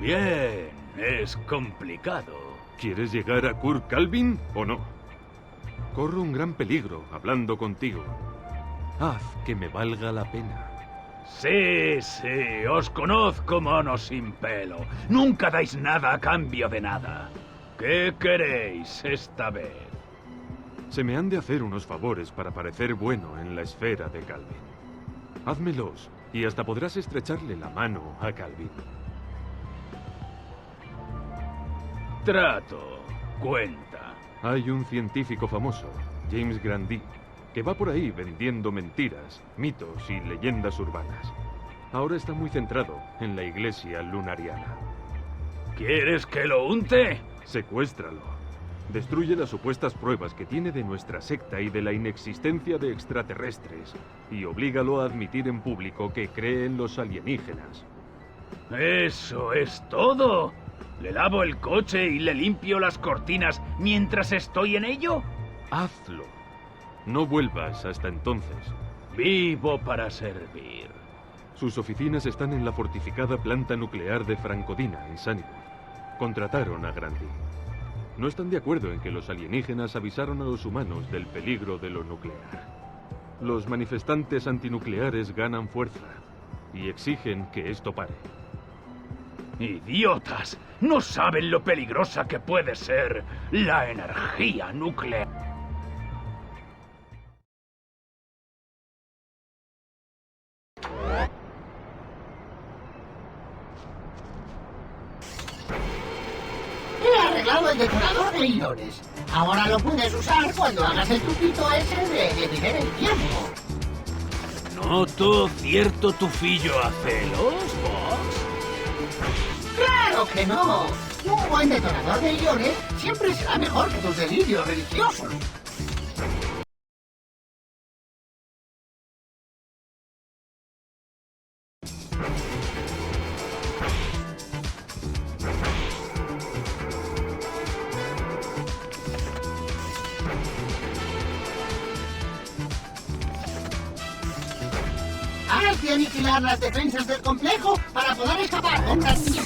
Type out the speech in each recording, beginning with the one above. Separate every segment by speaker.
Speaker 1: Bien, es complicado.
Speaker 2: ¿Quieres llegar a Kurt Calvin o no? Corro un gran peligro hablando contigo. Haz que me valga la pena.
Speaker 1: Sí, os conozco, monos sin pelo. Nunca dais nada a cambio de nada. ¿Qué queréis esta vez?
Speaker 2: Se me han de hacer unos favores para parecer bueno en la esfera de Calvin. Házmelos y hasta podrás estrecharle la mano a Calvin.
Speaker 1: Trato. Cuenta.
Speaker 2: Hay un científico famoso, James Grandi, que va por ahí vendiendo mentiras, mitos y leyendas urbanas. Ahora está muy centrado en la iglesia lunariana.
Speaker 1: ¿Quieres que lo unte?
Speaker 2: Secuéstralo. Destruye las supuestas pruebas que tiene de nuestra secta y de la inexistencia de extraterrestres, y oblígalo a admitir en público que cree en los alienígenas.
Speaker 1: ¿Eso es todo? ¿Le lavo el coche y le limpio las cortinas mientras estoy en ello?
Speaker 2: Hazlo. No vuelvas hasta entonces.
Speaker 1: Vivo para servir.
Speaker 2: Sus oficinas están en la fortificada planta nuclear de Francodina, en Sunnywood. Contrataron a Grandi. No están de acuerdo en que los alienígenas avisaron a los humanos del peligro de lo nuclear. Los manifestantes antinucleares ganan fuerza y exigen que esto pare.
Speaker 1: ¡Idiotas! No saben lo peligrosa que puede ser la energía nuclear.
Speaker 3: He arreglado el detonador de iones. Ahora lo puedes usar cuando hagas el truquito ese de detener el tiempo.
Speaker 1: ¿Noto cierto tufillo a celos, Vox?
Speaker 3: ¡Claro que no! Un buen detonador de iones siempre será mejor que tus delirios religiosos. Hay que aniquilar las defensas del complejo para poder escapar con tranquilidad.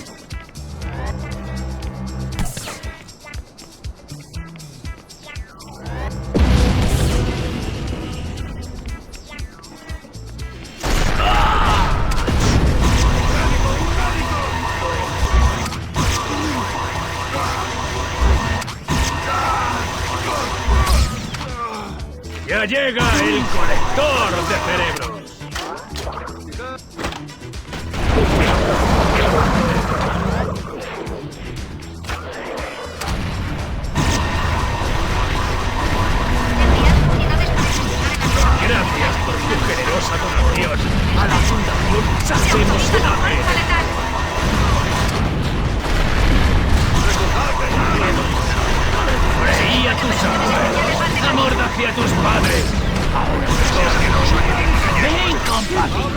Speaker 1: ¡Ya llega el colector de cerebros! Gracias por tu generosa donación a la Fundación Salvemos el Ave. Freí a tus abuelos, amordace a tus padres. Ahora ven, compadre.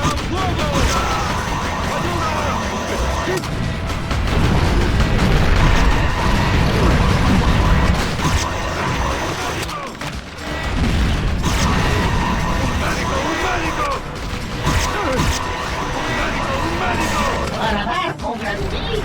Speaker 3: Para dar con Grandi.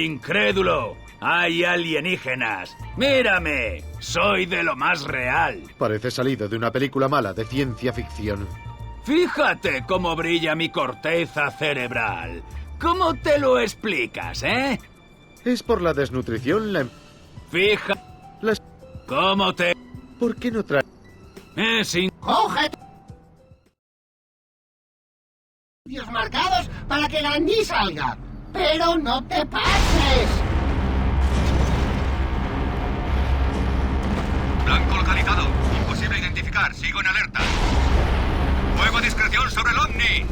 Speaker 1: Incrédulo! ¡Hay alienígenas! ¡Mírame! ¡Soy de lo más real!
Speaker 4: Parece salido de una película mala de ciencia ficción.
Speaker 1: Fíjate cómo brilla mi corteza cerebral. ¿Cómo te lo explicas, eh?
Speaker 4: Es por la desnutrición, la...
Speaker 1: Fija...
Speaker 4: Las...
Speaker 1: ¿Cómo te...?
Speaker 4: ¿Por qué no trae...?
Speaker 3: ¡Cógete! Dios marcados para que Grandi salga. ¡Pero no te pases!
Speaker 5: Blanco localizado. Imposible identificar. Sigo en alerta. Fuego a discreción sobre el OVNI.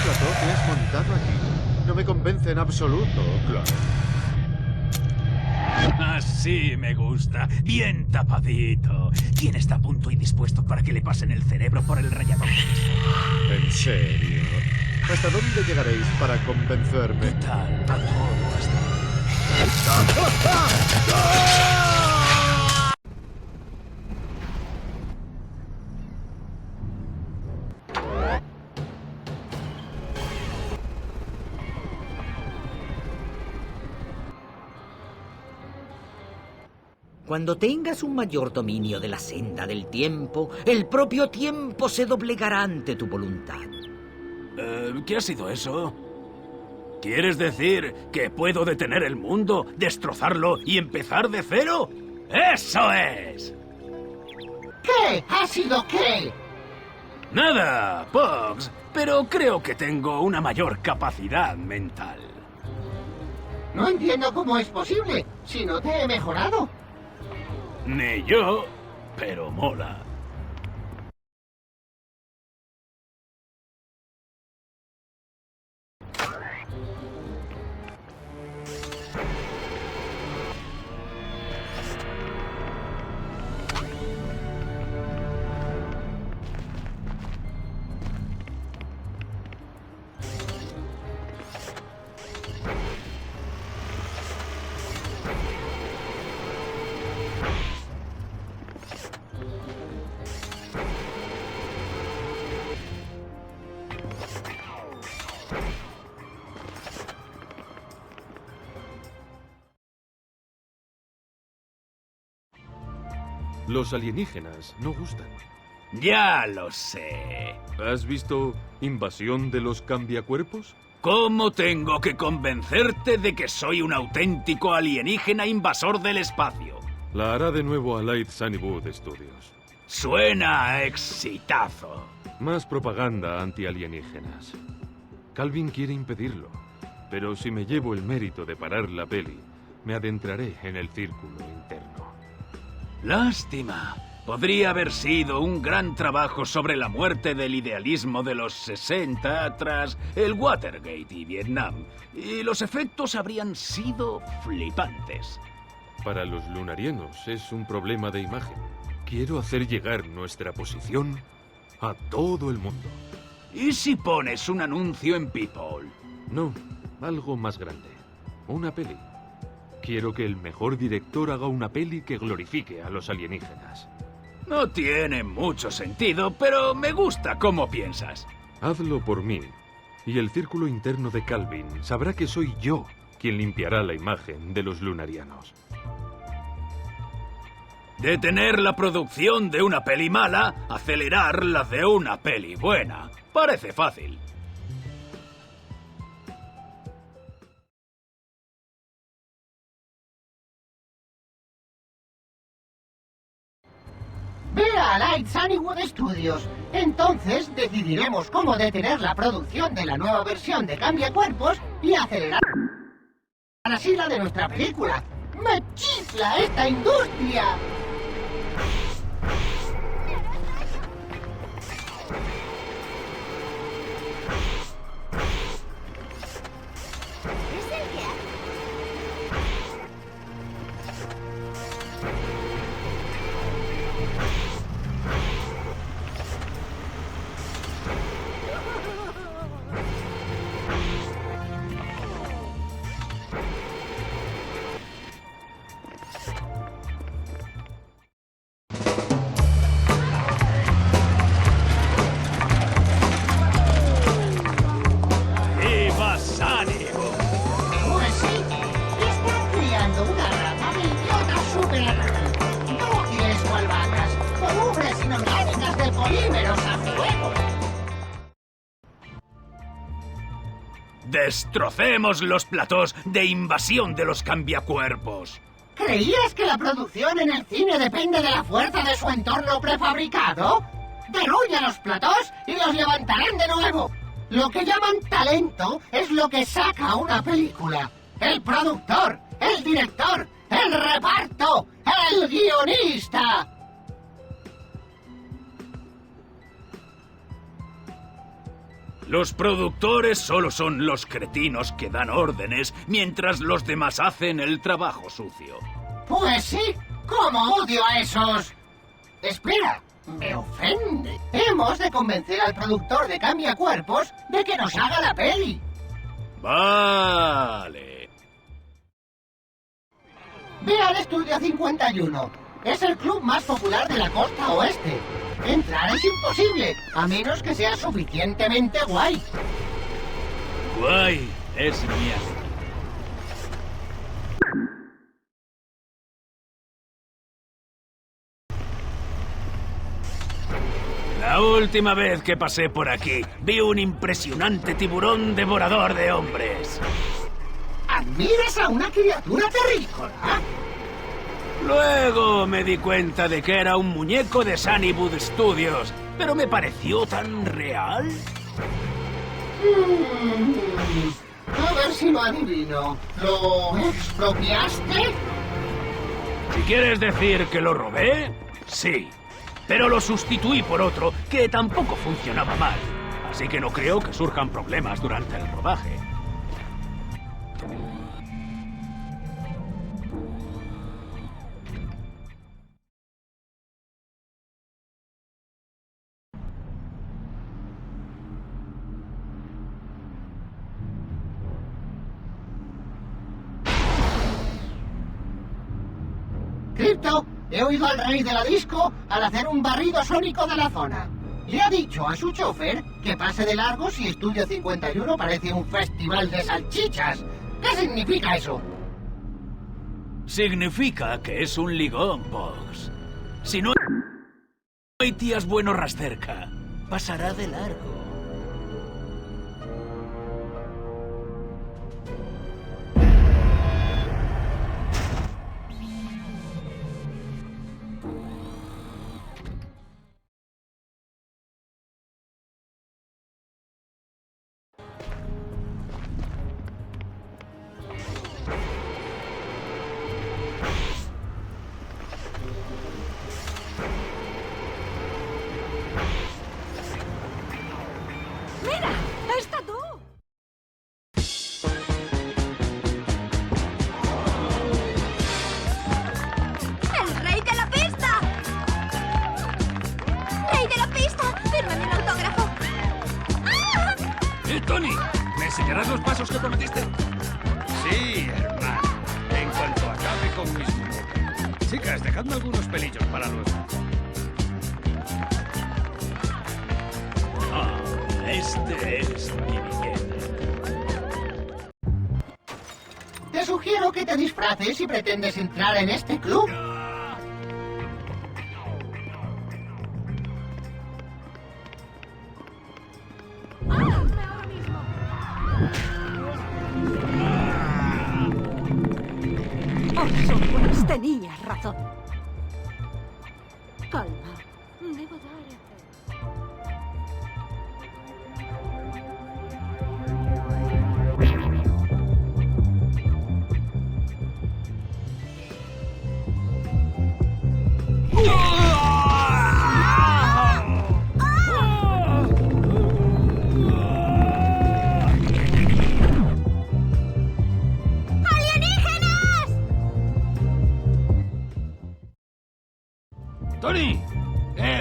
Speaker 4: plató que has montado aquí no me convence en absoluto, claro.
Speaker 1: Así me gusta. Bien tapadito. ¿Quién está a punto y dispuesto para que le pasen el cerebro por el rallador?
Speaker 4: ¿En serio? ¿Hasta dónde llegaréis para convencerme?
Speaker 1: ¿Qué tal? A todo hasta...
Speaker 6: Cuando tengas un mayor dominio de la senda del tiempo, el propio tiempo se doblegará ante tu voluntad.
Speaker 1: ¿Qué ha sido eso? ¿Quieres decir que puedo detener el mundo, destrozarlo y empezar de cero? ¡Eso es!
Speaker 3: ¿Qué? ¿Ha sido qué?
Speaker 1: Nada, Pox, pero creo que tengo una mayor capacidad mental.
Speaker 3: No entiendo cómo es posible, si no te he mejorado.
Speaker 1: Ni yo, pero mola.
Speaker 2: Los alienígenas no gustan.
Speaker 1: Ya lo sé.
Speaker 2: ¿Has visto Invasión de los Cambiacuerpos?
Speaker 1: ¿Cómo tengo que convencerte de que soy un auténtico alienígena invasor del espacio?
Speaker 2: La hará de nuevo Allied Sunnywood Studios.
Speaker 1: Suena a exitazo.
Speaker 2: Más propaganda anti-alienígenas. Calvin quiere impedirlo, pero si me llevo el mérito de parar la peli, me adentraré en el círculo interno.
Speaker 1: Lástima. Podría haber sido un gran trabajo sobre la muerte del idealismo de los 60 tras el Watergate y Vietnam, y los efectos habrían sido flipantes.
Speaker 2: Para los lunarianos es un problema de imagen. Quiero hacer llegar nuestra posición a todo el mundo.
Speaker 1: ¿Y si pones un anuncio en People?
Speaker 2: No, algo más grande. Una peli. Quiero que el mejor director haga una peli que glorifique a los alienígenas.
Speaker 1: No tiene mucho sentido, pero me gusta cómo piensas.
Speaker 2: Hazlo por mí, y el círculo interno de Calvin sabrá que soy yo quien limpiará la imagen de los lunarianos.
Speaker 1: Detener la producción de una peli mala, acelerar la de una peli buena. Parece fácil.
Speaker 3: Ve a Light Sunnywood Studios. Entonces decidiremos cómo detener la producción de la nueva versión de Cambiacuerpos y acelerar así la de nuestra película. ¡Me chifla esta industria!
Speaker 1: ¡Viva Sunnywood!
Speaker 3: Pues sí, están criando una raza de idiotas super dóciles cual vacas, con ubres inorgánicas de polímeros a fuego.
Speaker 1: ¡Destrocemos los platós de invasión de los cambiacuerpos!
Speaker 3: ¿Creías que la producción en el cine depende de la fuerza de su entorno prefabricado? Derruye los platós y los levantarán de nuevo. Lo que llaman talento es lo que saca una película. El productor, el director, el reparto, el guionista.
Speaker 1: Los productores solo son los cretinos que dan órdenes mientras los demás hacen el trabajo sucio.
Speaker 3: Pues sí, ¿cómo odio a esos? Espera, me ofende. Hemos de convencer al productor de Cambiacuerpos de que nos haga la peli.
Speaker 1: Vale.
Speaker 3: Ve al Estudio 51. Es el club más popular de la costa oeste. Entrar es imposible, a menos que sea suficientemente guay.
Speaker 1: Guay es mierda. La última vez que pasé por aquí, vi un impresionante tiburón devorador de hombres.
Speaker 3: ¿Admiras a una criatura terrícola?
Speaker 1: Luego me di cuenta de que era un muñeco de Sunnywood Studios, pero me pareció tan real.
Speaker 3: A ver si lo adivino. ¿Lo expropiaste?
Speaker 1: Si quieres decir que lo robé, sí. Pero lo sustituí por otro que tampoco funcionaba mal. Así que no creo que surjan problemas durante el rodaje.
Speaker 3: Crypto, he oído al rey de la disco al hacer un barrido sónico de la zona. Le ha dicho a su chofer que pase de largo si Estudio 51 parece un festival de salchichas. ¿Qué significa eso?
Speaker 1: Significa que es un ligón, Pogs. Si no hay tías buenorras cerca, pasará de largo.
Speaker 7: ¡Mira! ¡Está tú! ¡El rey de la pista! ¡Rey de la pista! ¡Fírmame un autógrafo! ¡Ah!
Speaker 1: Tony! ¿Me enseñarás los pasos que prometiste?
Speaker 8: Sí, hermano. En cuanto acabe con mis muñecas. Chicas, dejadme algunos pelillos para luego.
Speaker 1: Este es mi billete.
Speaker 3: Te sugiero que te disfraces si pretendes entrar en este club.
Speaker 7: Orson Welles, tenías razón. Calma. Debo dar...
Speaker 1: ¡Tony!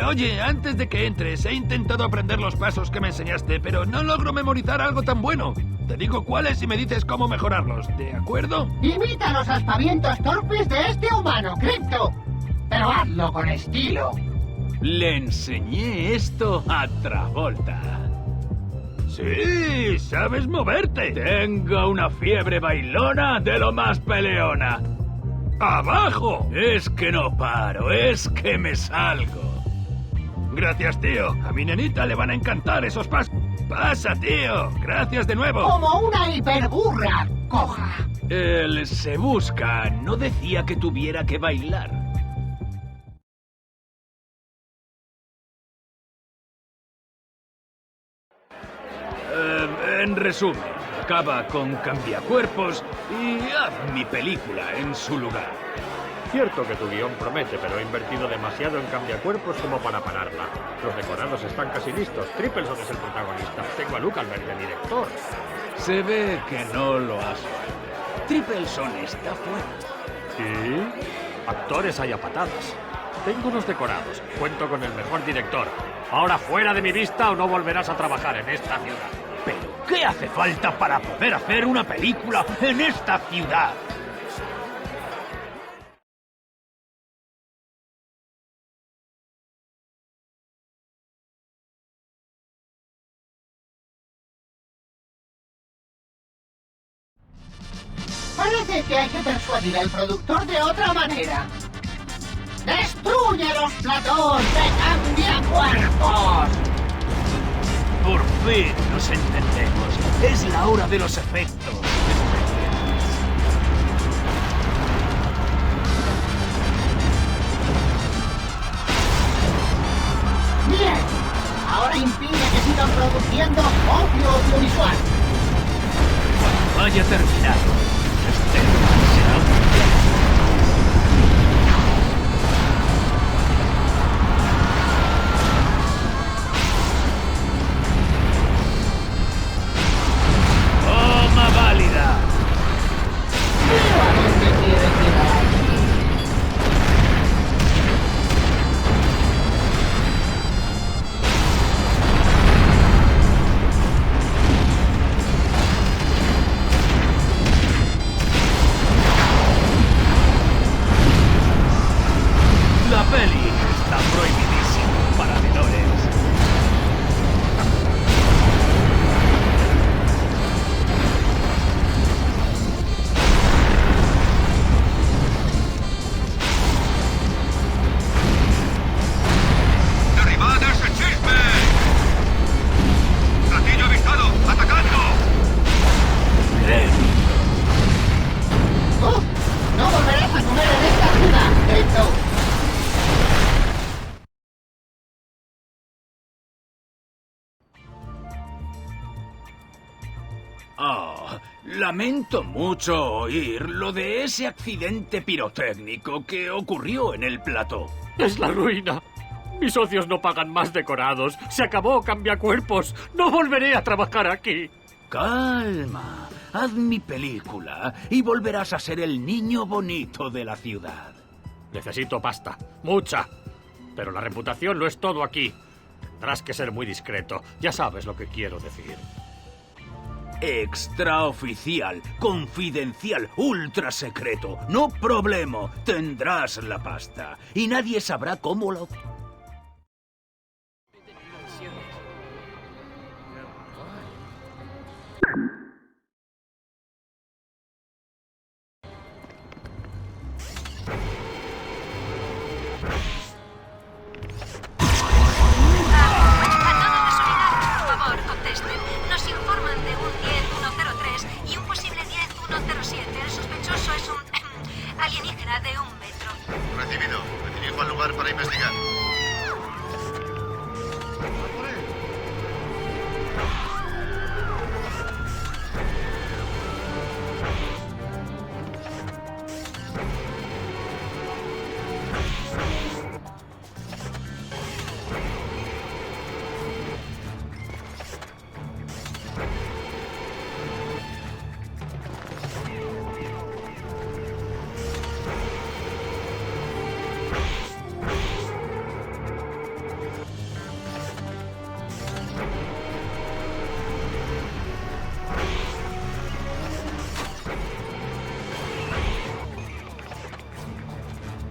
Speaker 1: Oye, antes de que entres, he intentado aprender los pasos que me enseñaste, pero no logro memorizar algo tan bueno. Te digo cuáles y me dices cómo mejorarlos, ¿de acuerdo?
Speaker 3: Imita los aspavientos torpes de este humano, Crypto. Pero hazlo con estilo.
Speaker 1: Le enseñé esto a Travolta. ¡Sí! ¡Sabes moverte! Tengo una fiebre bailona de lo más peleona. ¡Abajo! Es que no paro, es que me salgo. Gracias, tío. A mi nenita le van a encantar esos pasos. ¡Pasa, tío! Gracias de nuevo.
Speaker 3: Como una hiperburra, coja.
Speaker 1: El se busca no decía que tuviera que bailar. En resumen, acaba con Cambiacuerpos y haz mi película en su lugar.
Speaker 9: Cierto que tu guión promete, pero he invertido demasiado en cambiacuerpos como para pararla. Los decorados están casi listos. Tripleson es el protagonista. Tengo a Luke Albert de director.
Speaker 1: Se ve que no lo has oído. Tripleson está fuera.
Speaker 9: ¿Sí? Actores hay a patadas. Tengo los decorados. Cuento con el mejor director. Ahora fuera de mi vista o no volverás a trabajar en esta ciudad.
Speaker 1: ¿Pero qué hace falta para poder hacer una película en esta ciudad?
Speaker 3: Parece que hay que persuadir al productor de otra manera. ¡Destruye los platós de cambiacuerpos!
Speaker 1: Por fin nos entendemos. Es la hora de los efectos especiales.
Speaker 3: Bien, ahora impide que sigan produciendo ocio audiovisual.
Speaker 1: Cuando haya terminado, este será un toma válida.
Speaker 3: Pero ¿a dónde quiere llegar?
Speaker 1: La peli está prohibidísima para menores.
Speaker 5: ¡Derribad ese chisme! ¡Platillo avistado! ¡Atacando!
Speaker 3: ¡Oh! ¡No volverás a comer en esta ciudad! ¡Esto!
Speaker 1: Oh, lamento mucho oír lo de ese accidente pirotécnico que ocurrió en el plató.
Speaker 9: ¡Es la ruina! Mis socios no pagan más decorados. Se acabó cambiacuerpos. No volveré a trabajar aquí.
Speaker 1: Calma, haz mi película y volverás a ser el niño bonito de la ciudad.
Speaker 9: Necesito pasta. Mucha. Pero la reputación lo es todo aquí. Tendrás que ser muy discreto. Ya sabes lo que quiero decir.
Speaker 1: Extraoficial, confidencial, ultra secreto. No problema, tendrás la pasta. Y nadie sabrá cómo lo...
Speaker 7: Por favor, contesten. Nos informan de un 10103 y un posible 10107. El sospechoso es un alienígena de 1 metro.
Speaker 4: Recibido. Me dirijo al lugar para investigar.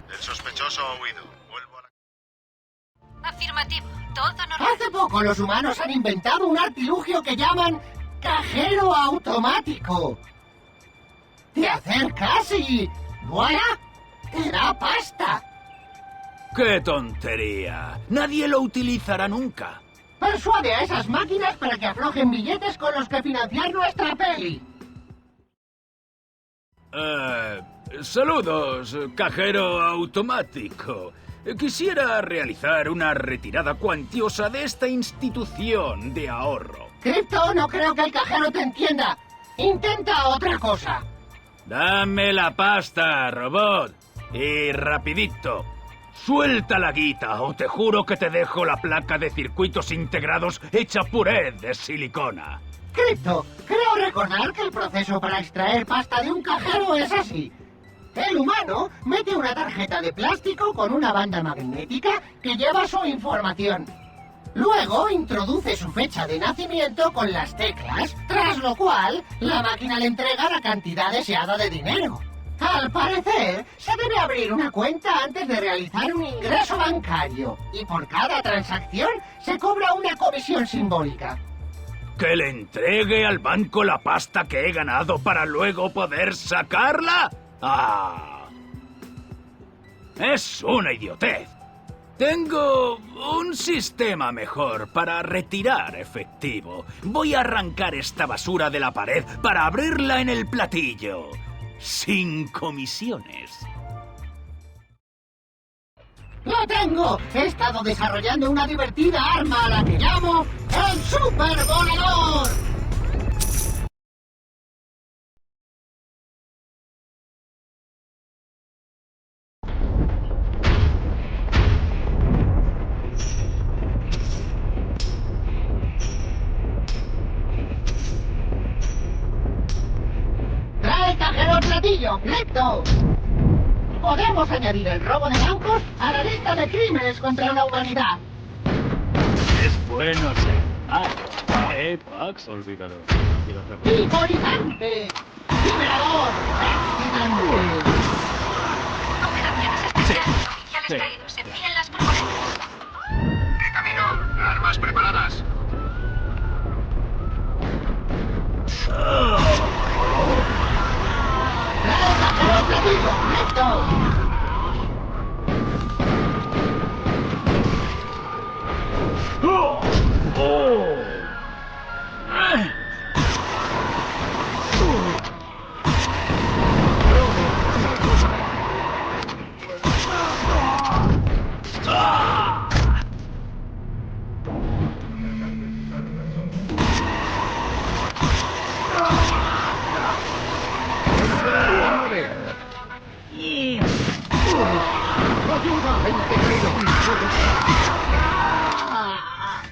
Speaker 4: El sospechoso ha huido. Vuelvo a la...
Speaker 7: Afirmativo. Todo normal.
Speaker 3: Hace poco los humanos han inventado un artilugio que llaman cajero automático. Te acercas y... ¡Voilà! ¡Te da pasta!
Speaker 1: ¡Qué tontería! Nadie lo utilizará nunca.
Speaker 3: Persuade a esas máquinas para que aflojen billetes con los que financiar nuestra peli.
Speaker 1: Saludos, cajero automático. Quisiera realizar una retirada cuantiosa de esta institución de ahorro.
Speaker 3: Crypto, no creo que el cajero te entienda. Intenta otra cosa.
Speaker 1: Dame la pasta, robot. Y rapidito. Suelta la guita o te juro que te dejo la placa de circuitos integrados hecha puré de silicona.
Speaker 3: Crypto, creo recordar que el proceso para extraer pasta de un cajero es así. El humano mete una tarjeta de plástico con una banda magnética que lleva su información. Luego introduce su fecha de nacimiento con las teclas, tras lo cual la máquina le entrega la cantidad deseada de dinero. Al parecer, se debe abrir una cuenta antes de realizar un ingreso bancario y por cada transacción se cobra una comisión simbólica.
Speaker 1: ¿Que le entregue al banco la pasta que he ganado para luego poder sacarla? ¡Ah! Es una idiotez. Tengo un sistema mejor para retirar efectivo. Voy a arrancar esta basura de la pared para abrirla en el platillo. Sin comisiones.
Speaker 3: ¡Lo tengo! He estado desarrollando una divertida arma a la que llamo el Super Volador. ¡Trae el cajero al platillo! ¡Lecto! Podemos añadir el robo de bancos a la lista de crímenes contra la humanidad.
Speaker 1: Es bueno ser malo. Pax?
Speaker 2: Olvídalo. No quiero hacerlo.
Speaker 3: ¡Hiporizante! ¡Liberador! ¡Excitante!
Speaker 7: Operaciones especiales oficiales caídos. Envíen las propuestas.
Speaker 5: ¡En camino! ¡Armas preparadas!
Speaker 3: ¡Trae el cajero al platillo! ¡Lecto!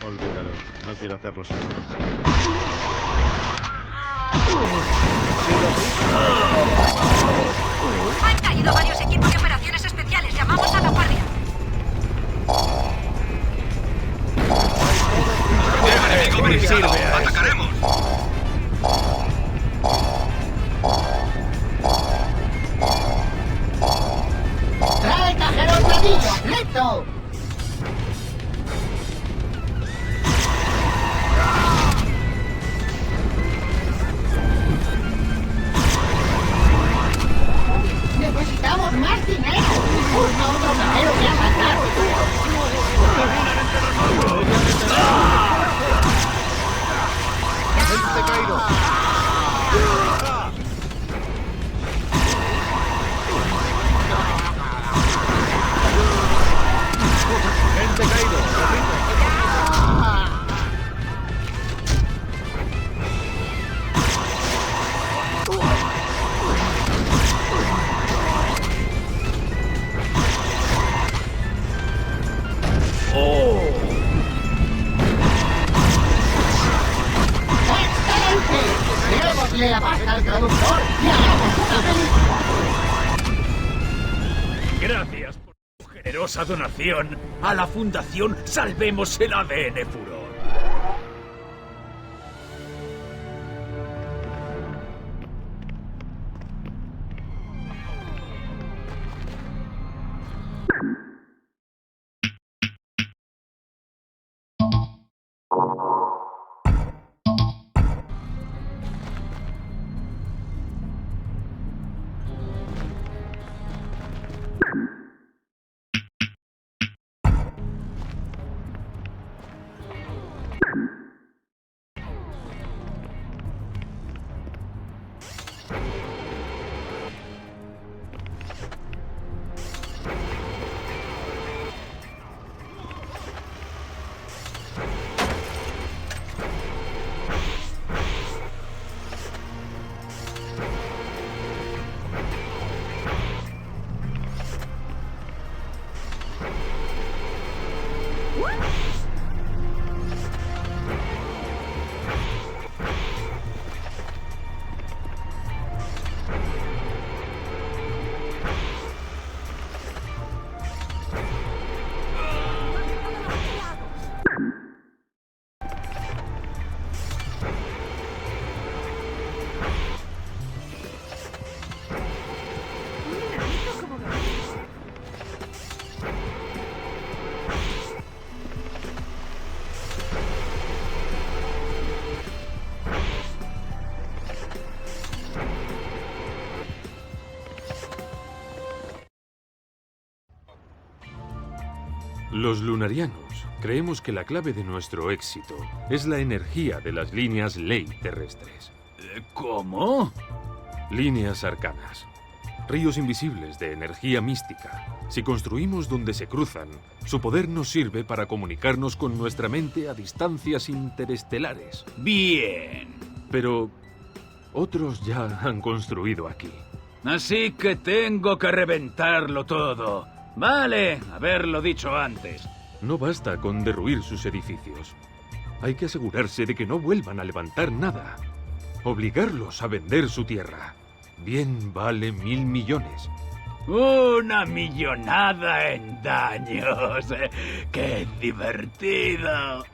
Speaker 2: Olvídalo. No quiero hacerlo solo.
Speaker 7: Han caído varios equipos de operaciones especiales. Llamamos a la guardia.
Speaker 5: ¡Enemigo verificado! ¡Atacaremos!
Speaker 3: ¡Trae el cajero al platillo! ¡Lecto! ¡Necesitamos más dinero! ¡Busca otro cajero que asaltar!
Speaker 4: ¡Agente caído! ¡Agente caído!
Speaker 3: ¡Excelente! Démosle la pasta al productor y hagamos una película.
Speaker 1: Gracias por tu generosa donación a la Fundación Salvemos el ADN Furor.
Speaker 2: Los lunarianos creemos que la clave de nuestro éxito es la energía de las líneas ley terrestres.
Speaker 1: ¿Cómo?
Speaker 2: Líneas arcanas. Ríos invisibles de energía mística. Si construimos donde se cruzan, su poder nos sirve para comunicarnos con nuestra mente a distancias interestelares.
Speaker 1: Bien.
Speaker 2: Pero otros ya han construido aquí.
Speaker 1: Así que tengo que reventarlo todo. Vale, haberlo dicho antes.
Speaker 2: No basta con derruir sus edificios. Hay que asegurarse de que no vuelvan a levantar nada. Obligarlos a vender su tierra. Bien vale 1.000 millones.
Speaker 1: Una millonada en daños. ¡Qué divertido!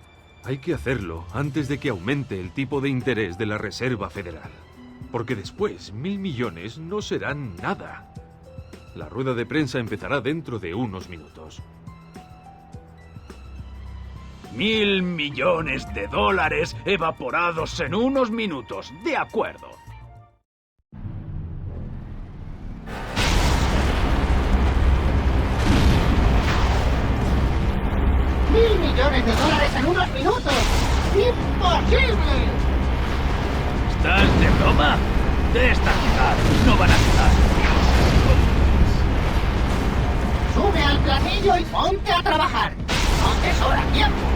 Speaker 2: Hay que hacerlo antes de que aumente el tipo de interés de la Reserva Federal. Porque después 1.000 millones no serán nada. La rueda de prensa empezará dentro de unos minutos.
Speaker 1: 1.000 millones de dólares evaporados en unos minutos. De acuerdo.
Speaker 3: ¡1.000 millones de dólares en unos minutos! ¡Imposible!
Speaker 1: ¿Estás de broma? De esta ciudad no van a quedar.
Speaker 3: Sube al platillo y ponte a trabajar. No te sobra tiempo.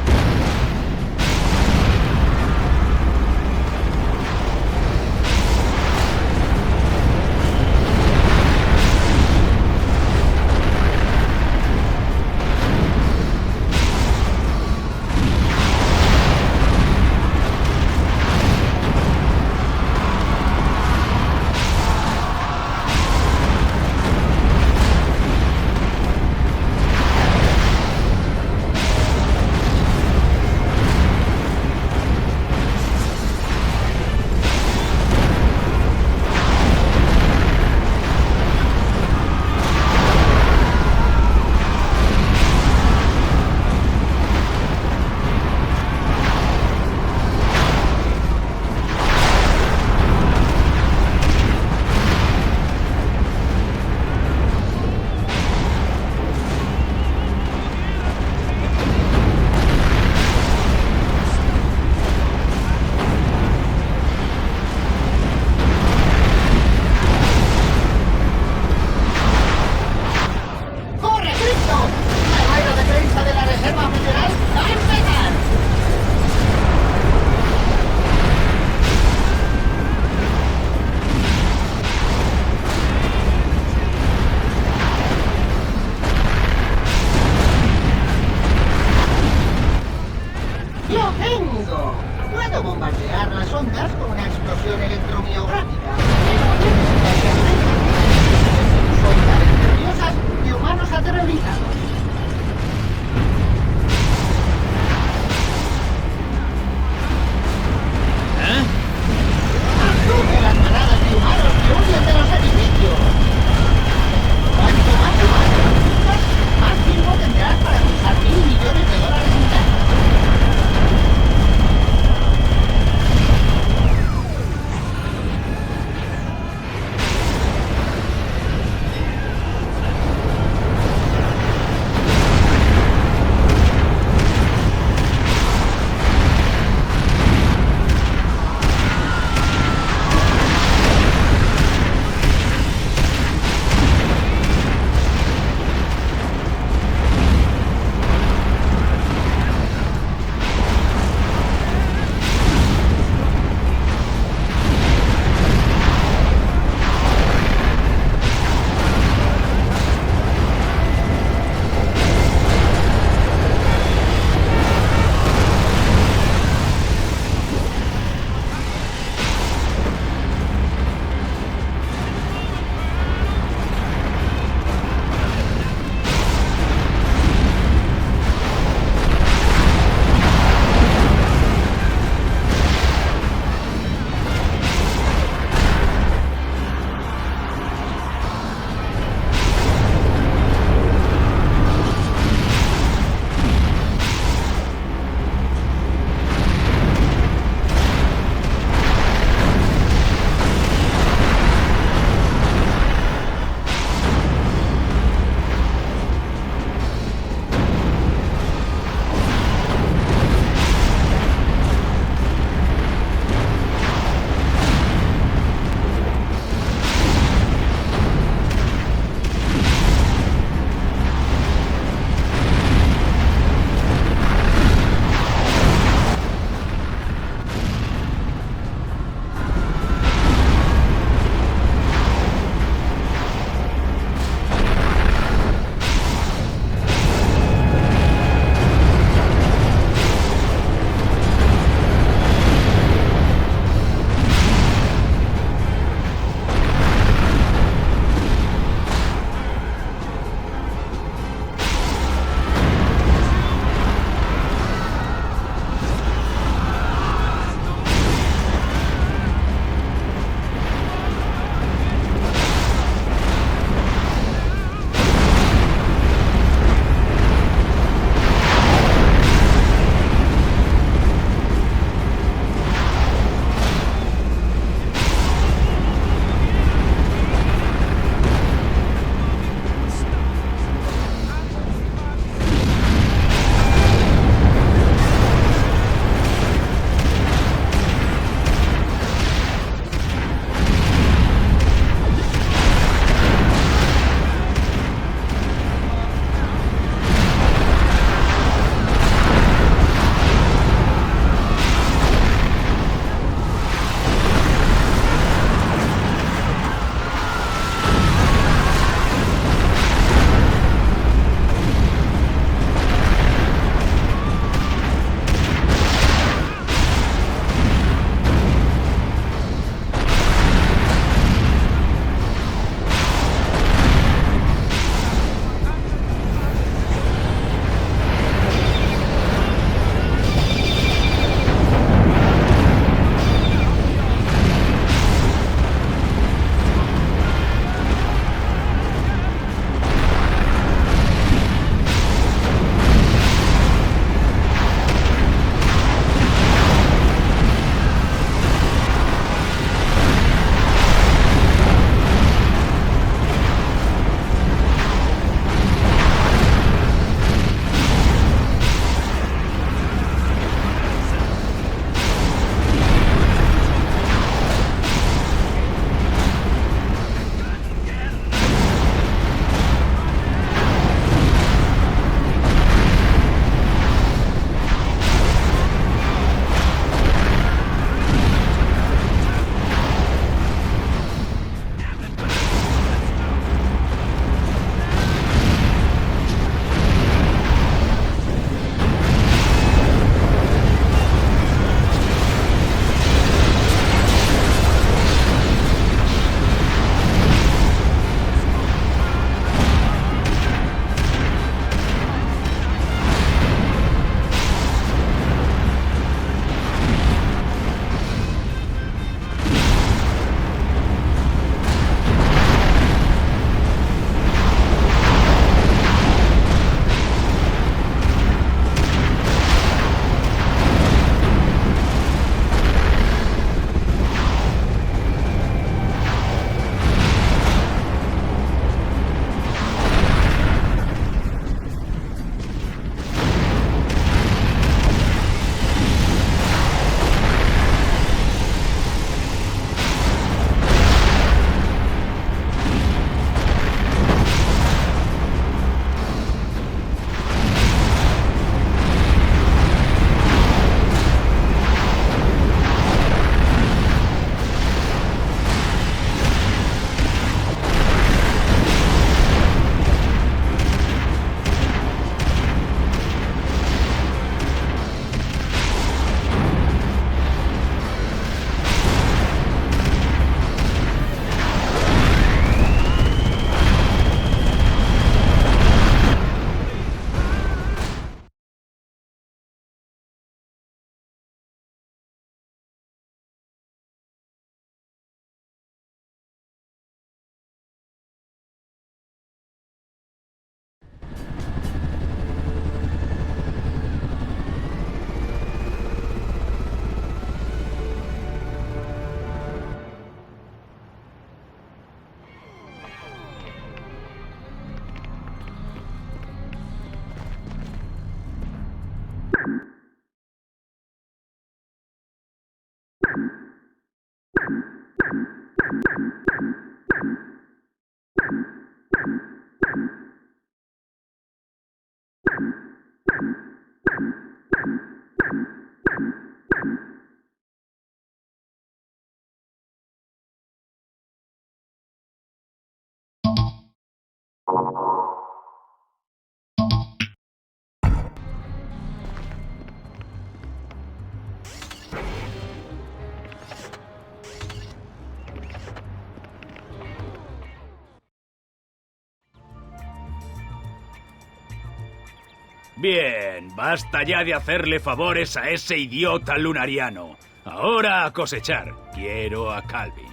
Speaker 1: Bien, basta ya de hacerle favores a ese idiota lunariano. Ahora a cosechar. Quiero a Calvin.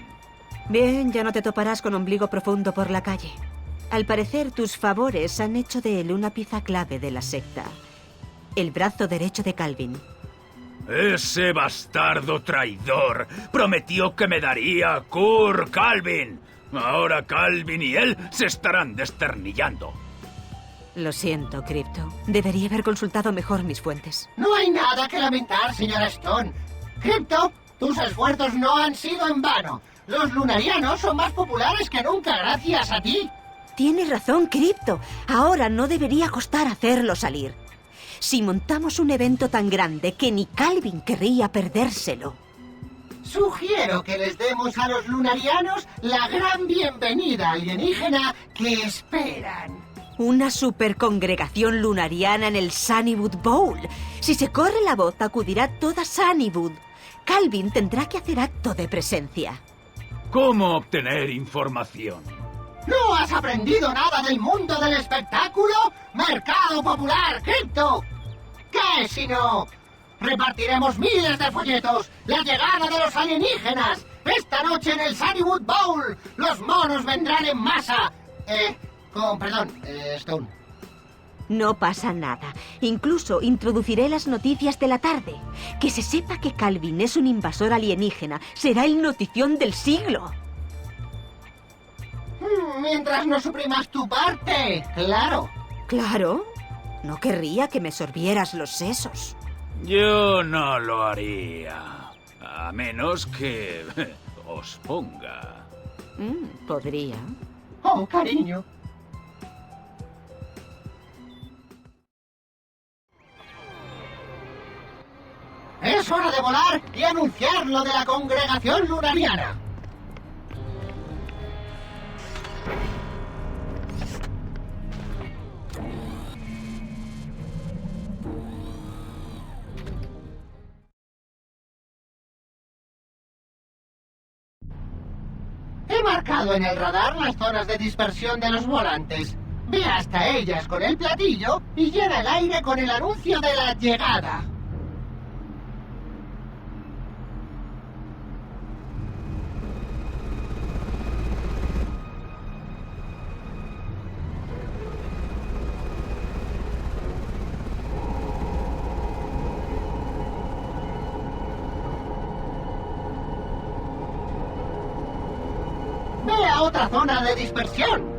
Speaker 10: Bien, ya no te toparás con Ombligo Profundo por la calle. Al parecer, tus favores han hecho de él una pieza clave de la secta. El brazo derecho de Calvin.
Speaker 1: Ese bastardo traidor prometió que me daría a Kurt Calvin. Ahora Calvin y él se estarán desternillando.
Speaker 10: Lo siento, Crypto. Debería haber consultado mejor mis fuentes.
Speaker 3: No hay nada que lamentar, señora Stone. Crypto, tus esfuerzos no han sido en vano. Los lunarianos son más populares que nunca gracias a ti.
Speaker 10: Tienes razón, Crypto. Ahora no debería costar hacerlo salir. Si montamos un evento tan grande que ni Calvin querría perdérselo.
Speaker 3: Sugiero que les demos a los lunarianos la gran bienvenida alienígena que esperan.
Speaker 10: Una supercongregación lunariana en el Sunnywood Bowl. Si se corre la voz, acudirá toda Sunnywood. Calvin tendrá que hacer acto de presencia.
Speaker 1: ¿Cómo obtener información?
Speaker 3: ¿No has aprendido nada del mundo del espectáculo? ¡Mercado popular, Crypto! ¿Qué si no? Repartiremos miles de folletos. La llegada de los alienígenas. Esta noche en el Sunnywood Bowl. Los monos vendrán en masa. Stone.
Speaker 10: No pasa nada. Incluso introduciré las noticias de la tarde. Que se sepa que Calvin es un invasor alienígena será el notición del siglo.
Speaker 3: Mientras no suprimas tu parte, claro.
Speaker 10: ¿Claro? No querría que me sorbieras los sesos.
Speaker 1: Yo no lo haría. A menos que os ponga.
Speaker 10: Podría.
Speaker 3: Oh, cariño. Es hora de volar y anunciar lo de la congregación lunariana. He marcado en el radar las zonas de dispersión de los volantes. Ve hasta ellas con el platillo y llena el aire con el anuncio de la llegada. Ve a otra zona de dispersión.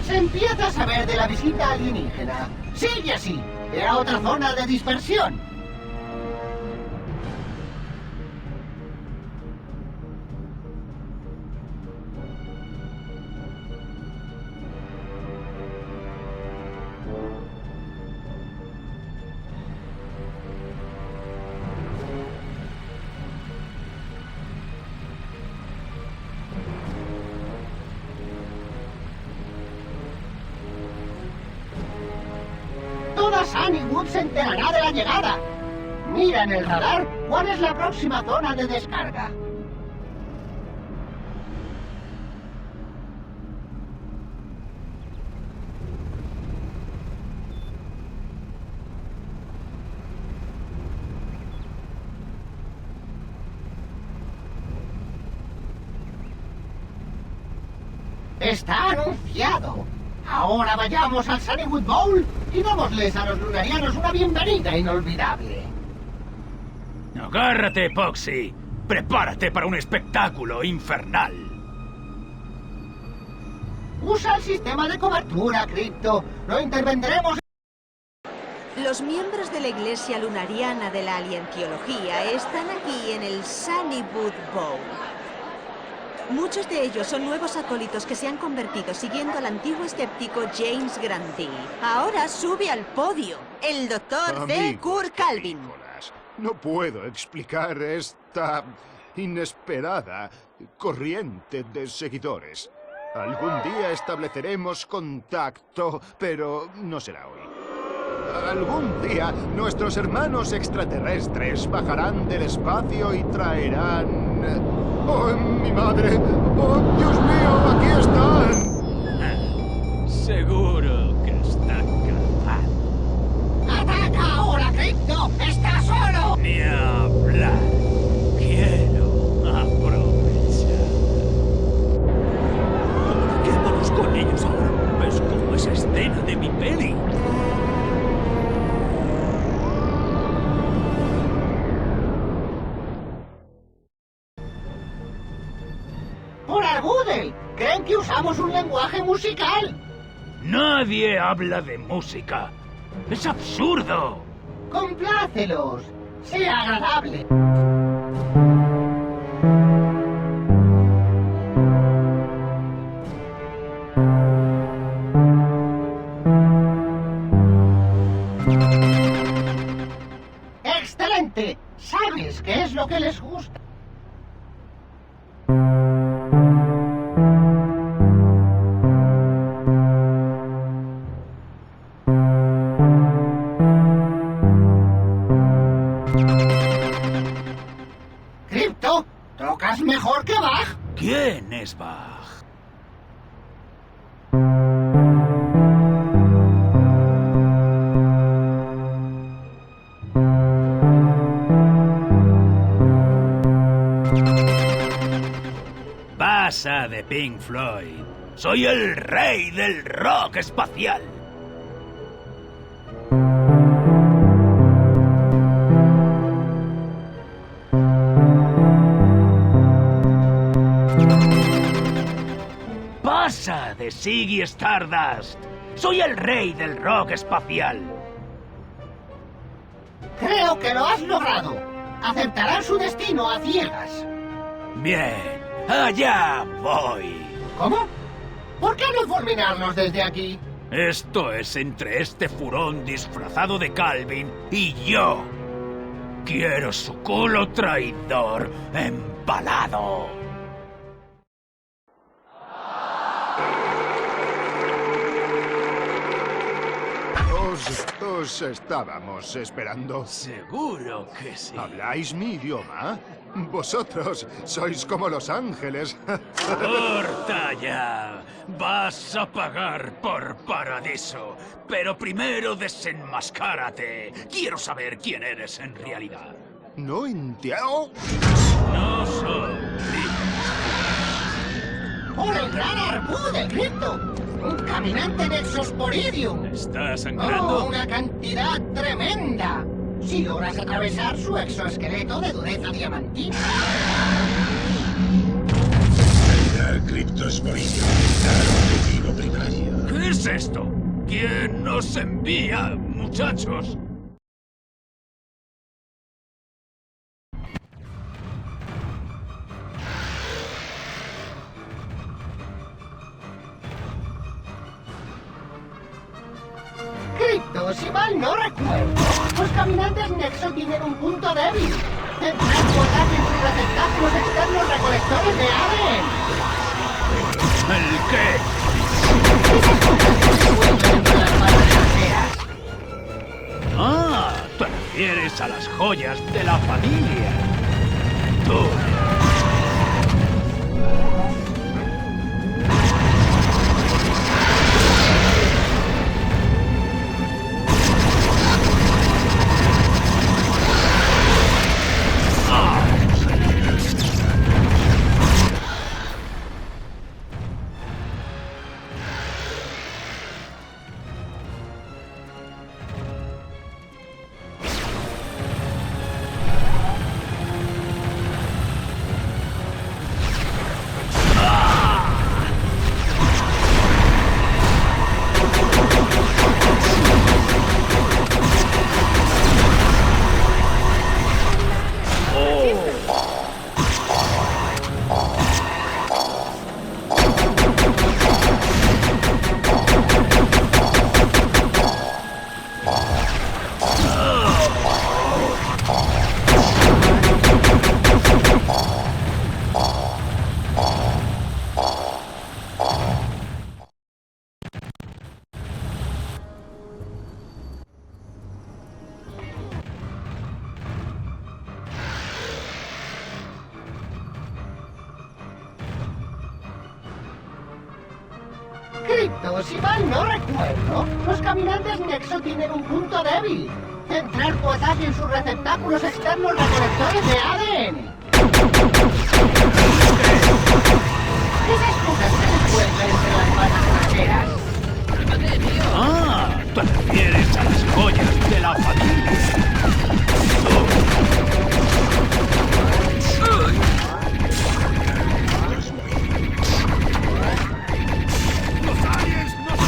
Speaker 3: Se empieza a saber de la visita alienígena. Sigue así. Ve a otra zona de dispersión. Toda Sunnywood se enterará de la llegada. Mira en el radar cuál es la próxima zona de descarga. Está anunciado. Ahora vayamos al Sunnywood Bowl y démosles a los lunarianos una bienvenida inolvidable.
Speaker 1: Agárrate, Poxy. Prepárate para un espectáculo infernal.
Speaker 3: Usa el sistema de cobertura, Crypto. No intervendremos.
Speaker 10: Los miembros de la Iglesia Lunariana de la Alientología están aquí en el Sunnywood Bowl. Muchos de ellos son nuevos acólitos que se han convertido siguiendo al antiguo escéptico James Grandi. Ahora sube al podio el Dr. C. Kurt Calvin.
Speaker 11: No puedo explicar esta inesperada corriente de seguidores. Algún día estableceremos contacto, pero no será hoy. Algún día nuestros hermanos extraterrestres bajarán del espacio y traerán... ¡Oh, mi madre! ¡Oh, Dios mío! ¡Aquí están!
Speaker 1: Seguro que está cansado.
Speaker 3: ¡Ataca ahora, Crypto! ¡Está solo!
Speaker 1: Ni hablar. Quiero aprovechar. Quédanos con ellos ahora. Es como esa escena de mi peli.
Speaker 3: ¡Por Argudel! ¿Creen que usamos un lenguaje musical?
Speaker 1: Nadie habla de música. ¡Es absurdo!
Speaker 3: ¡Complácelos! ¡Sea agradable! ¡Excelente! ¿Sabes qué es lo que les gusta? Crypto, ¿tocas mejor que Bach?
Speaker 1: ¿Quién es Bach? Pasa de Pink Floyd. Soy el rey del rock espacial. Pasa de Ziggy Stardust. Soy el rey del rock espacial.
Speaker 3: Creo que lo has logrado. Aceptarán su destino a ciegas.
Speaker 1: Bien, allá voy.
Speaker 3: ¿Cómo? ¿Por qué no fulminarnos desde aquí?
Speaker 1: Esto es entre este furón disfrazado de Calvin y yo. Quiero su culo traidor empalado.
Speaker 11: Os estábamos esperando.
Speaker 1: Seguro que sí.
Speaker 11: ¿Habláis mi idioma? Vosotros sois como los ángeles.
Speaker 1: ¡Corta ya! Vas a pagar por Paradiso. Pero primero desenmascárate. Quiero saber quién eres en realidad.
Speaker 11: No entiendo.
Speaker 1: No soy.
Speaker 3: ¡Por el gran Arbú de Crypto! ¡Un caminante Nexosporidium!
Speaker 1: ¿Estás sangrando?
Speaker 3: ¡Oh, una cantidad tremenda! Si logras atravesar su exoesqueleto de dureza diamantina.
Speaker 12: El Cryptosporidium está objetivo primario.
Speaker 1: ¿Qué es esto? ¿Quién nos envía, muchachos?
Speaker 3: Crypto, si mal no recuerdo, los caminantes Nexo tienen un punto débil. Tendrán guardar en sus receptáculos externos recolectores de ADN.
Speaker 1: ¿El qué? Ah, te refieres a las joyas de la familia. Tú.
Speaker 3: Crypto, si mal no recuerdo, los caminantes Nexo tienen un punto débil. Entrar tu ataque en sus receptáculos externos recolectores de ADN. Esas cosas se encuentran entre las patas traseras.
Speaker 1: Ah, te refieres a las joyas de la familia. ¡Los aliens nos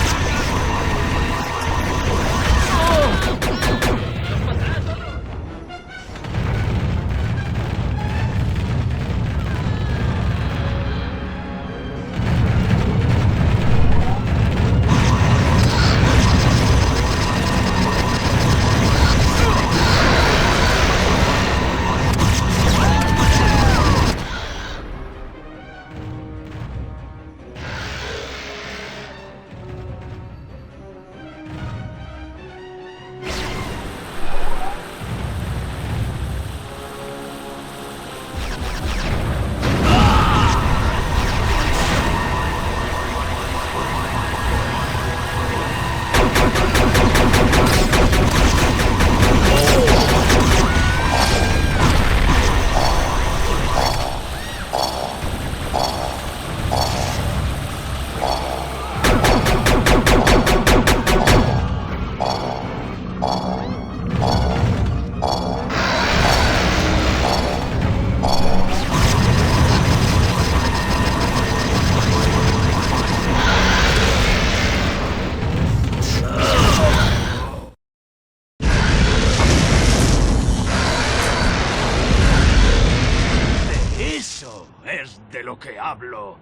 Speaker 1: de lo que hablo.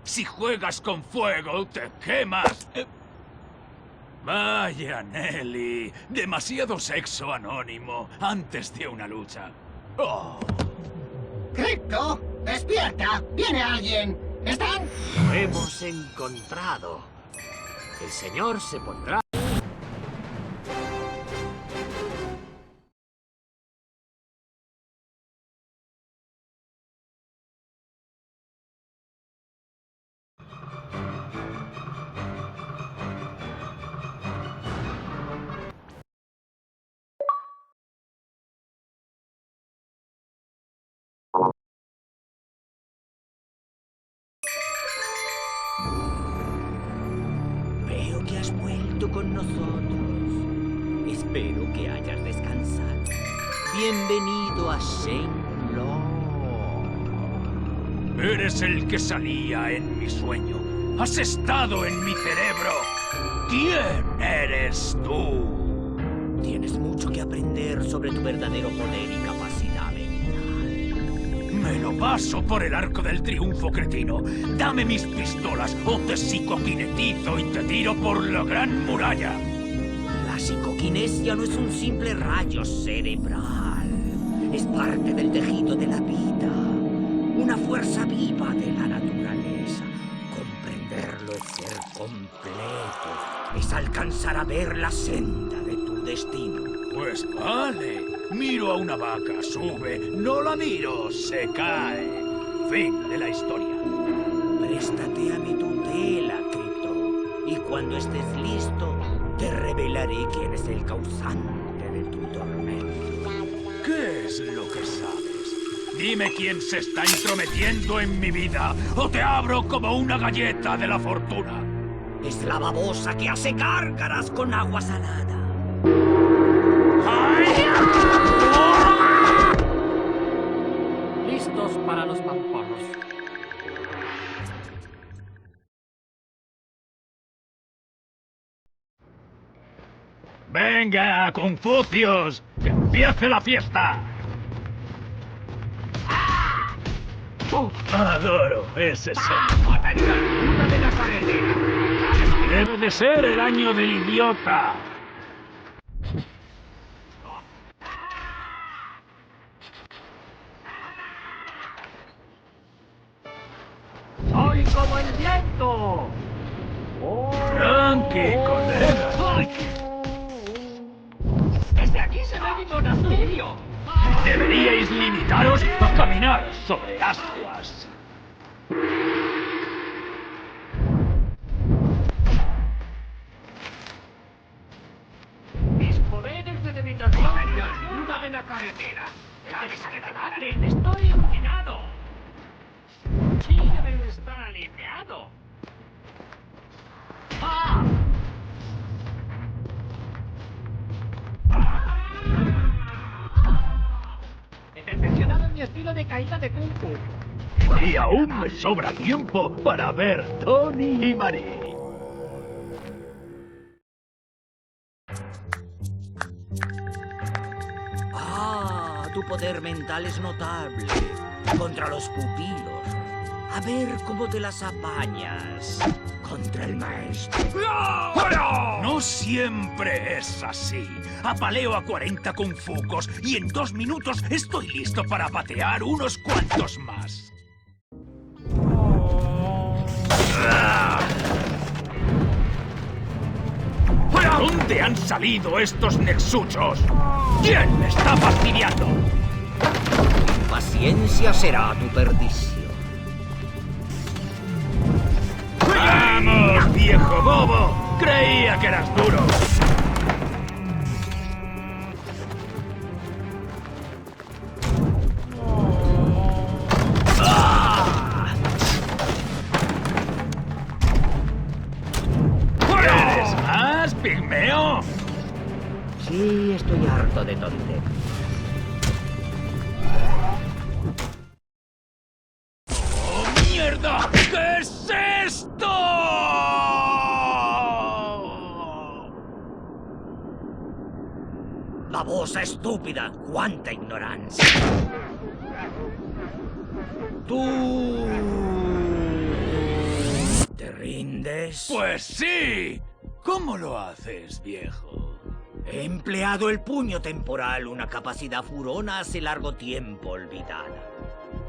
Speaker 1: Si juegas con fuego, te quemas. Vaya, Nelly. Demasiado sexo anónimo antes de una lucha. Oh.
Speaker 3: ¡Crypto! ¡Despierta! ¡Viene alguien! ¿Están?
Speaker 13: Lo hemos encontrado. El señor se pondrá...
Speaker 6: Veo que has vuelto con nosotros. Espero que hayas descansado. Bienvenido a Shenlong.
Speaker 1: Eres el que salía en mi sueño. Has estado en mi cerebro. ¿Quién eres tú?
Speaker 6: Tienes mucho que aprender sobre tu verdadero poder y capacidad mental.
Speaker 1: Me lo paso por el arco del triunfo, cretino. Dame mis pistolas o te psicoquinetizo y te tiro por la gran muralla.
Speaker 6: La psicoquinesia no es un simple rayo cerebral. Es parte del tejido de la vida. Una fuerza viva de la naturaleza. Comprenderlo es ser completo. Es alcanzar a ver la senda de tu destino.
Speaker 1: Pues vale. Miro a una vaca, sube. No la miro, se cae. Fin de la historia.
Speaker 6: Préstate a mi tutela, Crypto. Y cuando estés listo, te revelaré quién es el causante de tu tormento.
Speaker 1: ¿Qué es lo que sabes? Dime quién se está entrometiendo en mi vida, o te abro como una galleta de la fortuna.
Speaker 6: Es la babosa que hace gárgaras con agua salada.
Speaker 13: Listos para los mamporros.
Speaker 1: ¡Venga, Confucius! ¡Que empiece la fiesta! Adoro ese sonido. Debe de ser el año del idiota.
Speaker 13: ¡Soy como el viento!
Speaker 1: Tranqui, colega.
Speaker 13: Desde aquí se ve mi monasterio.
Speaker 1: Deberíais limitaros a caminar sobre ascuas.
Speaker 13: carretera. ¡Ya desagradable! ¡Estoy iluminado! ¡Sí, debe estar alineado! ¡Ah! He perfeccionado mi estilo de caída de Kung Fu.
Speaker 1: Y aún me sobra tiempo para ver Tony y Marie.
Speaker 6: Ah, tu poder mental es notable. Contra los pupilos. A ver cómo te las apañas. Contra el maestro.
Speaker 1: No siempre es así. Apaleo a 40 confucos y en 2 minutos estoy listo para patear unos cuantos más. ¿De dónde han salido estos nexuchos? ¿Quién me está fastidiando?
Speaker 6: Paciencia será tu perdición.
Speaker 1: ¡Vamos, viejo bobo! Creía que eras duro. ¿Quieres más, pigmeo?
Speaker 6: Sí, estoy harto de tonterías.
Speaker 1: ¡Oh, mierda! ¿Qué es esto?
Speaker 6: Babosa estúpida, cuánta ignorancia. Tú... ¿te rindes?
Speaker 1: Pues sí. ¿Cómo lo haces, viejo?
Speaker 6: He empleado el puño temporal, una capacidad furona hace largo tiempo olvidada.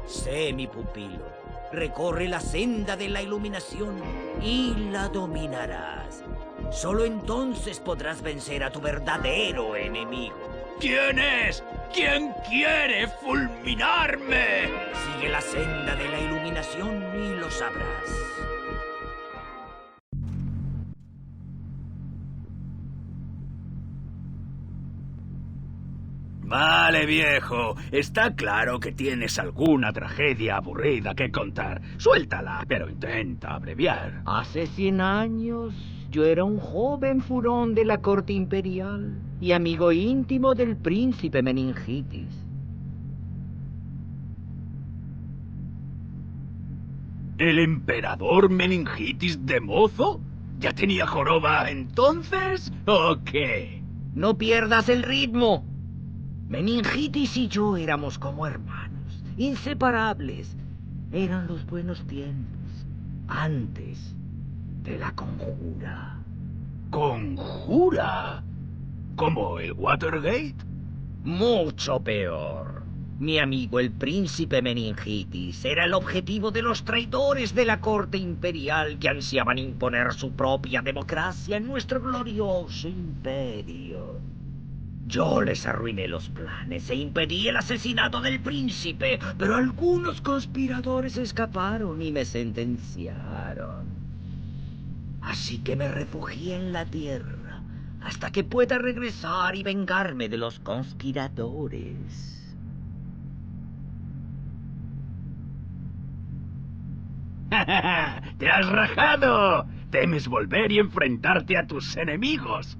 Speaker 6: Sé mi pupilo, recorre la senda de la iluminación y la dominarás. Solo entonces podrás vencer a tu verdadero enemigo.
Speaker 1: ¿Quién es? ¿Quién quiere fulminarme?
Speaker 6: Sigue la senda de la iluminación y lo sabrás.
Speaker 1: Vale, viejo. Está claro que tienes alguna tragedia aburrida que contar. Suéltala, pero intenta abreviar.
Speaker 6: Hace 100 años, yo era un joven furón de la corte imperial y amigo íntimo del príncipe Meningitis.
Speaker 1: ¿El emperador Meningitis de mozo? ¿Ya tenía joroba entonces? ¿O qué?
Speaker 6: No pierdas el ritmo. Meningitis y yo éramos como hermanos, inseparables. Eran los buenos tiempos, antes de la conjura.
Speaker 1: ¿Conjura? ¿Como el Watergate?
Speaker 6: Mucho peor. Mi amigo el príncipe Meningitis era el objetivo de los traidores de la corte imperial que ansiaban imponer su propia democracia en nuestro glorioso imperio. Yo les arruiné los planes e impedí el asesinato del príncipe, pero algunos conspiradores escaparon y me sentenciaron. Así que me refugié en la tierra hasta que pueda regresar y vengarme de los conspiradores.
Speaker 1: ¡Te has rajado! ¿Temes volver y enfrentarte a tus enemigos?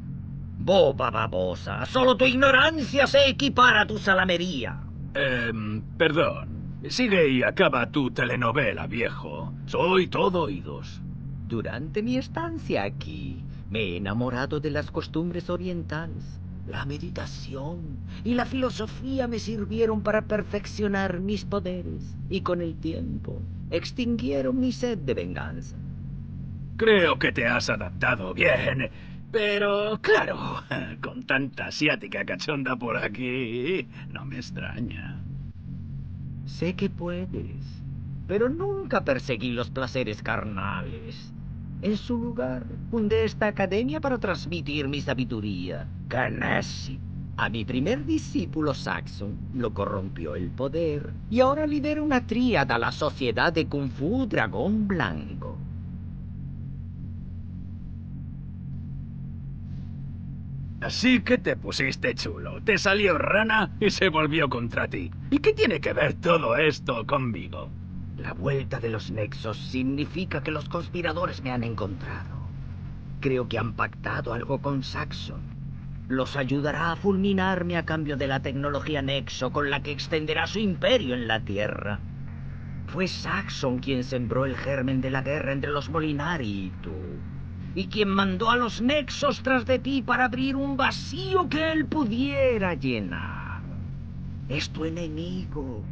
Speaker 6: Boba babosa, solo tu ignorancia se equipara a tu salamería.
Speaker 1: Perdón. Sigue y acaba tu telenovela, viejo. Soy todo oídos.
Speaker 6: Durante mi estancia aquí, me he enamorado de las costumbres orientales. La meditación y la filosofía me sirvieron para perfeccionar mis poderes y con el tiempo extinguieron mi sed de venganza.
Speaker 1: Creo que te has adaptado bien, pero claro, con tanta asiática cachonda por aquí, no me extraña.
Speaker 6: Sé que puedes, pero nunca perseguí los placeres carnales. En su lugar, fundé esta academia para transmitir mi sabiduría. Ganassi. A mi primer discípulo Saxon lo corrompió el poder y ahora lidera una tríada, la Sociedad de Kung Fu Dragón Blanco.
Speaker 1: Así que te pusiste chulo, te salió rana y se volvió contra ti. ¿Y qué tiene que ver todo esto conmigo?
Speaker 6: La vuelta de los Nexos significa que los conspiradores me han encontrado. Creo que han pactado algo con Saxon. Los ayudará a fulminarme a cambio de la tecnología Nexo con la que extenderá su imperio en la Tierra. Fue Saxon quien sembró el germen de la guerra entre los Molinari y tú. Y quien mandó a los Nexos tras de ti para abrir un vacío que él pudiera llenar. Es tu enemigo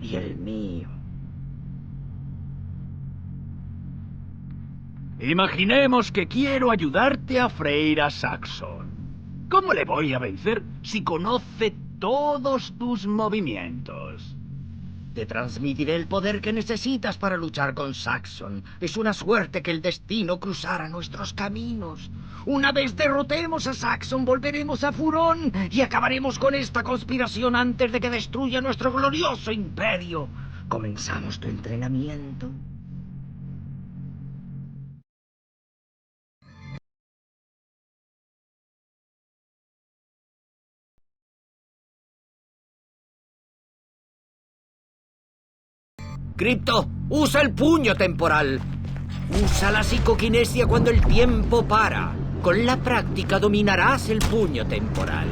Speaker 6: y el mío.
Speaker 1: Imaginemos que quiero ayudarte a freír a Saxon. ¿Cómo le voy a vencer si conoce todos tus movimientos?
Speaker 6: Te transmitiré el poder que necesitas para luchar con Saxon. Es una suerte que el destino cruzara nuestros caminos. Una vez derrotemos a Saxon, volveremos a Furón y acabaremos con esta conspiración antes de que destruya nuestro glorioso imperio. ¿Comenzamos tu entrenamiento? Crypto, usa el puño temporal. Usa la psicoquinesia cuando el tiempo para. Con la práctica dominarás el puño temporal.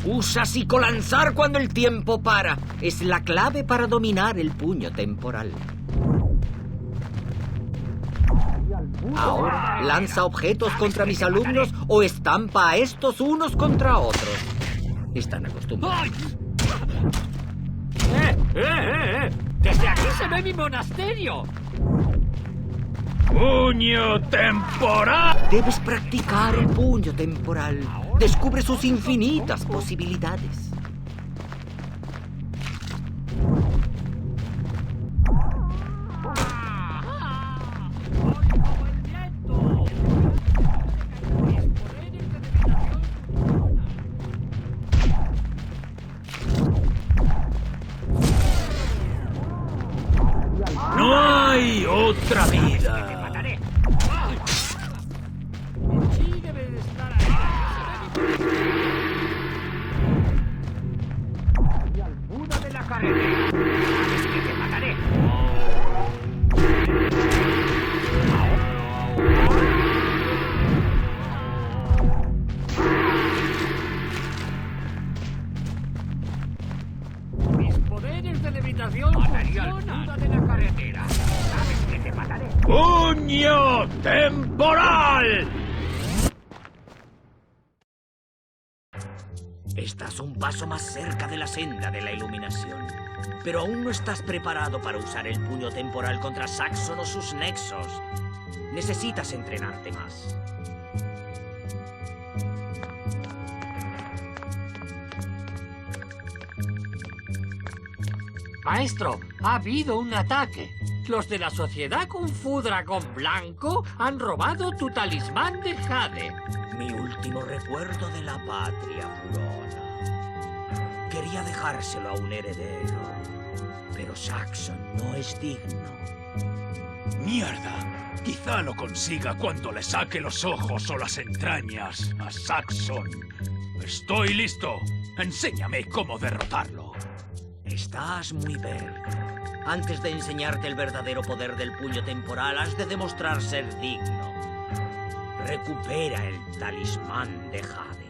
Speaker 6: Usa psicolanzar cuando el tiempo para. Es la clave para dominar el puño temporal. Ahora, lanza objetos contra mis alumnos o estampa a estos unos contra otros. Están acostumbrados.
Speaker 14: ¡Desde aquí se ve mi monasterio!
Speaker 1: ¡Puño temporal!
Speaker 6: Debes practicar el puño temporal. Descubre sus infinitas posibilidades.
Speaker 1: ¡No hay otra vida!
Speaker 14: Mis poderes de levitación funcionan. De la carretera. ¿Sabes que te mataré?
Speaker 1: ¡Puño temporal!
Speaker 6: Estás un paso más cerca de la senda de la iluminación. Pero aún no estás preparado para usar el puño temporal contra Saxon o sus nexos. Necesitas entrenarte más.
Speaker 14: Maestro, ha habido un ataque. Los de la Sociedad Kung Fu Dragón Blanco han robado tu talismán de jade.
Speaker 6: Mi último recuerdo de la patria furona. Quería dejárselo a un heredero, pero Saxon no es digno.
Speaker 1: ¡Mierda! Quizá lo consiga cuando le saque los ojos o las entrañas a Saxon. ¡Estoy listo! Enséñame cómo derrotarlo.
Speaker 6: Estás muy verde. Antes de enseñarte el verdadero poder del puño temporal, has de demostrar ser digno. Recupera el talismán de jade.